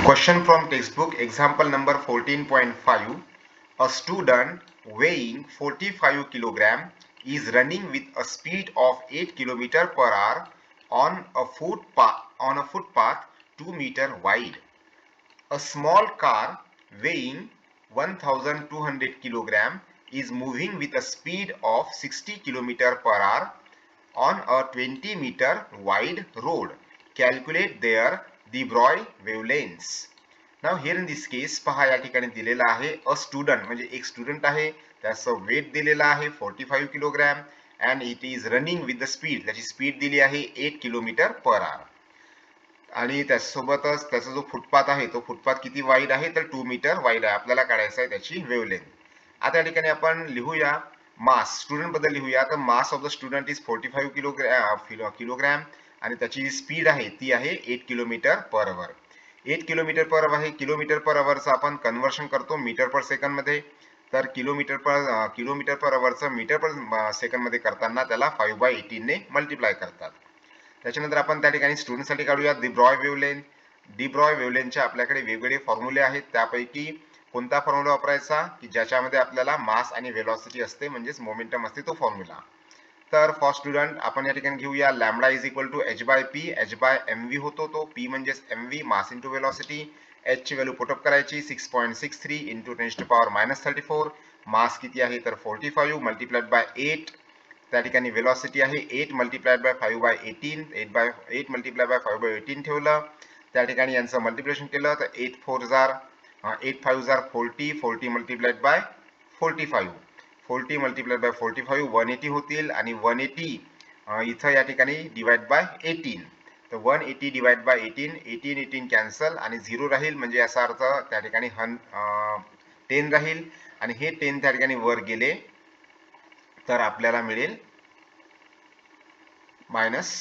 Question from textbook example number 14.5. A student weighing 45 kg is running with a speed of 8 km per hour on a footpath 2 meter wide. A small car weighing 1200 kg is moving with a speed of 60 km per hour on a 20 meter wide road. Calculate their de Broglie wavelengths. Now here in this case पहा या ठिकाणी दिलेला आहे a student म्हणजे एक student आहे त्याचं weight दिलेला आहे 45 kilogram and it is running with the speed त्याची स्पीड दिली आहे 8 किलोमीटर पर आवर आणि त्यासोबतच त्याचा जो फुटपाथ आहे तो फुटपाथ किती वाईड आहे तर 2 मीटर वाईड आहे आपल्याला काढायचा आहे त्याची वेवलेंथ. आता या ठिकाणी आपण लिहूया मास स्टुडंट बद्दल लिहूया तर mass of the student is 45 kilogram आणि त्याची स्पीड आहे ती आहे 8 kilometre per hour. 8 kilometre per hour आहे किलोमीटर पर आवरचं आपण कन्वर्शन करतो मीटर पर सेकंड मध्ये तर किलोमीटर पर आवरचं मीटर पर सेकंड मध्ये करताना त्याला 5/18 ने मल्टिप्लाय करतात. त्याच्यानंतर आपण त्या ठिकाणी स्टुडंटसाठी काढूया de Broglie wavelength. De Broglie वेवलेंथचे आपल्याकडे वेगवेगळे फॉर्म्युले आहेत त्यापैकी कोणता फॉर्म्युला वापरायचा की ज्याच्यामध्ये आपल्याला मास आणि वेलॉसिटी असते म्हणजेच मोमेंटम असते तो फॉर्म्युला. तर फॉर स्टुडंट आपण या ठिकाणी घेऊया lambda is equal to h by P H by M V होतो तो पी म्हणजेच M V mass into velocity H ची व्हॅल्यू पुटअप करायची 6.63 इंटू 10⁻34 मास किती आहे तर 45 मल्टिप्लाइड बाय 8 त्या ठिकाणी वेलॉसिटी आहे 8 मल्टिप्लाइड बाय 5/18 8 मल्टिप्लाइड बाय 5/18 ठेवलं त्या ठिकाणी यांचं मल्टिप्लिकेशन केलं तर 8 4 जार 8 5 जार 40 40 मल्टिप्लाइड बाय 45 40 मल्टिप्लाइड बाय 45 180 होतील आणि 180 इथं या ठिकाणी डिवाइड बाय 18 तर 180 डिवाइड बाय 18 18 18 कॅन्सल आणि 0 राहील म्हणजे याचा अर्थ त्या ठिकाणी 10 राहील आणि हे 10 त्या ठिकाणी वर गेले तर आपल्याला मिळेल -10